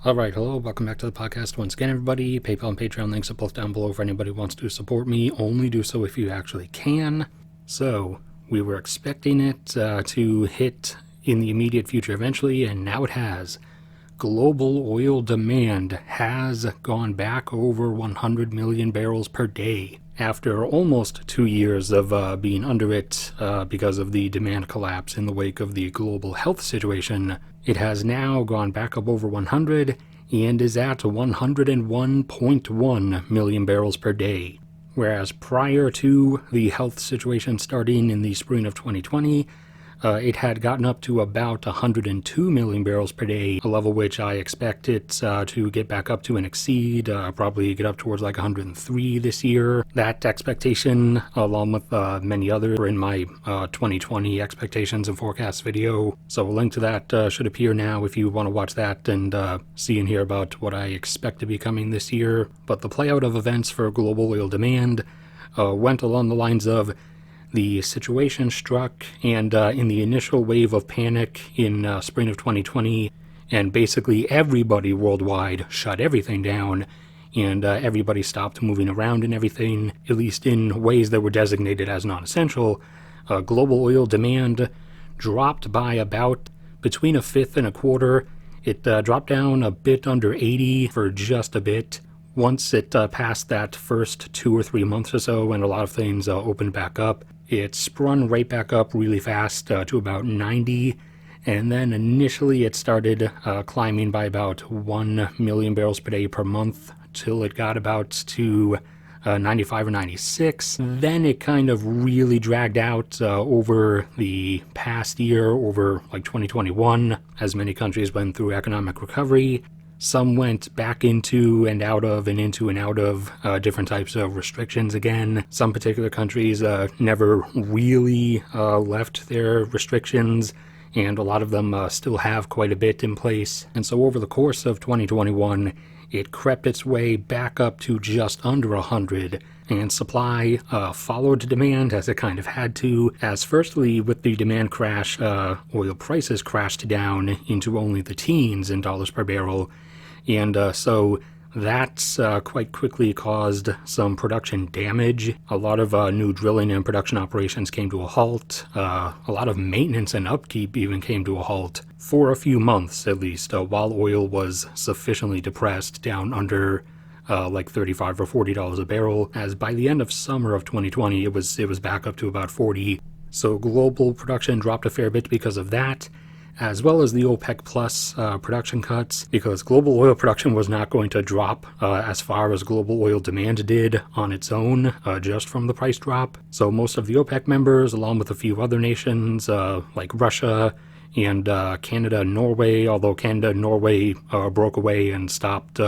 Alright, hello, welcome back to the podcast once again, everybody. PayPal and Patreon links are both down below for anybody who wants to support me. Only do so if you actually can. So, we were expecting it to hit in the immediate future eventually, and now it has. Global oil demand has gone back over 100 million barrels per day after almost 2 years of being under it because of the demand collapse in the wake of the global health situation. It has now gone back up over 100 and is at 101.1 million barrels per day. Whereas prior to the health situation starting in the spring of 2020, it had gotten up to about 102 million barrels per day, a level which I expect it to get back up to and exceed, probably get up towards like 103 this year. That expectation, along with many others, are in my 2020 expectations and forecasts video. So a link to that should appear now if you want to watch that and see and hear about what I expect to be coming this year. But the playout of events for global oil demand went along the lines of the situation struck, and in the initial wave of panic in spring of 2020, and basically everybody worldwide shut everything down, and everybody stopped moving around and everything, at least in ways that were designated as non-essential. Global oil demand dropped by about between a fifth and a quarter. It dropped down a bit under 80 for just a bit. Once it passed that first 2 or 3 months or so, and a lot of things opened back up, it sprung right back up really fast to about 90, and then initially it started climbing by about 1 million barrels per day per month till it got about to 95 or 96. Then it kind of really dragged out over the past year, over like 2021, as many countries went through economic recovery. Some went back into and out of and into and out of different types of restrictions again. Some particular countries never really left their restrictions, and a lot of them still have quite a bit in place. And so over the course of 2021, it crept its way back up to just under 100, and supply followed demand as it kind of had to, as firstly with the demand crash, oil prices crashed down into only the teens in dollars per barrel. And so that's quite quickly caused some production damage. A lot of new drilling and production operations came to a halt. A lot of maintenance and upkeep even came to a halt for a few months at least, while oil was sufficiently depressed down under like $35 or $40 a barrel. As by the end of summer of 2020, it was back up to about 40. So global production dropped a fair bit because of that, as well as the OPEC Plus production cuts, because global oil production was not going to drop as far as global oil demand did on its own, just from the price drop. So most of the OPEC members, along with a few other nations like Russia and Canada and Norway, although Canada and Norway broke away and stopped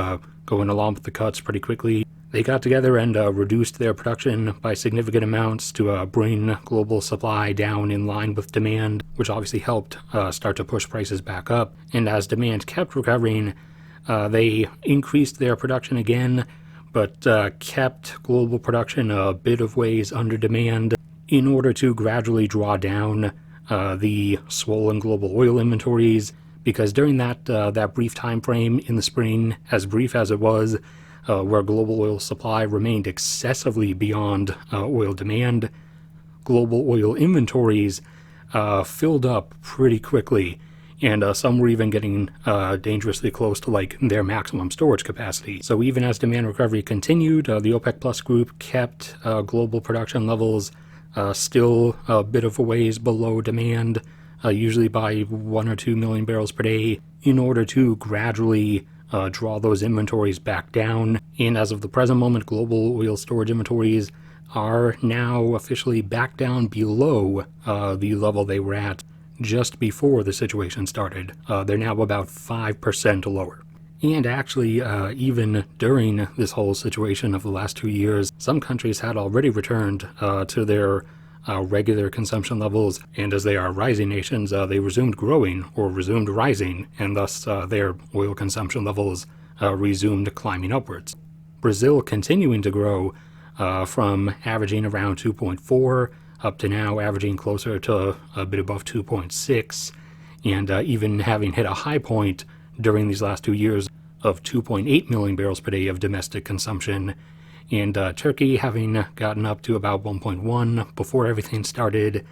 going along with the cuts pretty quickly, they got together and reduced their production by significant amounts to bring global supply down in line with demand, which obviously helped start to push prices back up. And as demand kept recovering, they increased their production again, but kept global production a bit of ways under demand in order to gradually draw down the swollen global oil inventories, because during that brief time frame in the spring, as brief as it was, where global oil supply remained excessively beyond oil demand, global oil inventories filled up pretty quickly, and some were even getting dangerously close to like their maximum storage capacity. So even as demand recovery continued, the OPEC Plus group kept global production levels still a bit of a ways below demand, usually by 1 or 2 million barrels per day, in order to gradually draw those inventories back down. And as of the present moment, global oil storage inventories are now officially back down below the level they were at just before the situation started. They're now about 5% lower. And actually, even during this whole situation of the last 2 years, some countries had already returned to their regular consumption levels, and as they are rising nations, they resumed growing or resumed rising, and thus their oil consumption levels resumed climbing upwards. Brazil continuing to grow from averaging around 2.4 up to now averaging closer to a bit above 2.6, and even having hit a high point during these last 2 years of 2.8 million barrels per day of domestic consumption, and Turkey having gotten up to about 1.1 before everything started,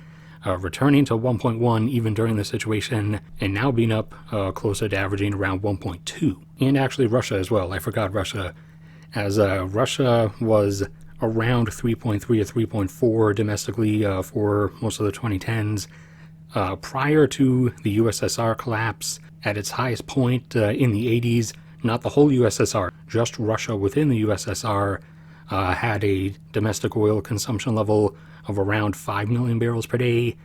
returning to 1.1 even during the situation, and now being up closer to averaging around 1.2. And actually Russia as well. I forgot Russia, as Russia was around 3.3 or 3.4 domestically for most of the 2010s. Prior to the USSR collapse, at its highest point in the 80s, not the whole USSR, just Russia within the USSR, had a domestic oil consumption level of around 5 million barrels per day.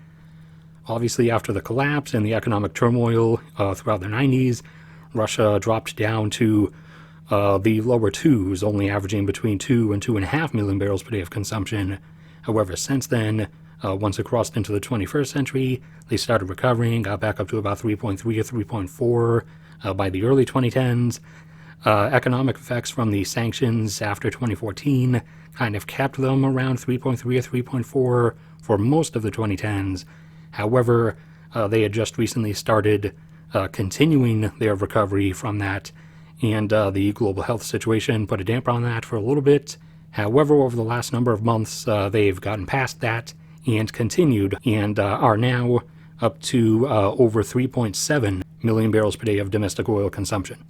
Obviously, after the collapse and the economic turmoil throughout the 90s, Russia dropped down to the lower twos, only averaging between 2 and 2.5 million barrels per day of consumption. However, since then, once it crossed into the 21st century, they started recovering, got back up to about 3.3 or 3.4 by the early 2010s. Economic effects from the sanctions after 2014 kind of kept them around 3.3 or 3.4 for most of the 2010s. However, they had just recently started continuing their recovery from that, and the global health situation put a damper on that for a little bit. However, over the last number of months, they've gotten past that and continued, and are now up to over 3.7 million barrels per day of domestic oil consumption.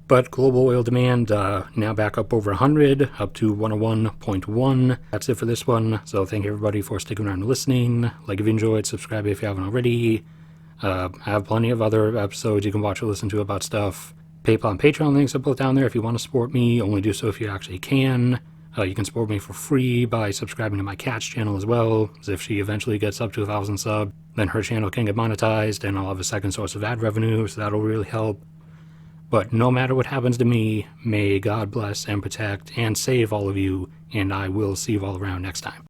But global oil demand now back up over 100, up to 101.1. That's it for this one. So thank you everybody for sticking around and listening. Like if you enjoyed, subscribe if you haven't already. I have plenty of other episodes you can watch or listen to about stuff. PayPal and Patreon links are both down there if you want to support me. Only do so if you actually can. You can support me for free by subscribing to my cat's channel as well, as if she eventually gets up to 1,000 subs, then her channel can get monetized and I'll have a second source of ad revenue, so that'll really help. But no matter what happens to me, may God bless and protect and save all of you, and I will see you all around next time.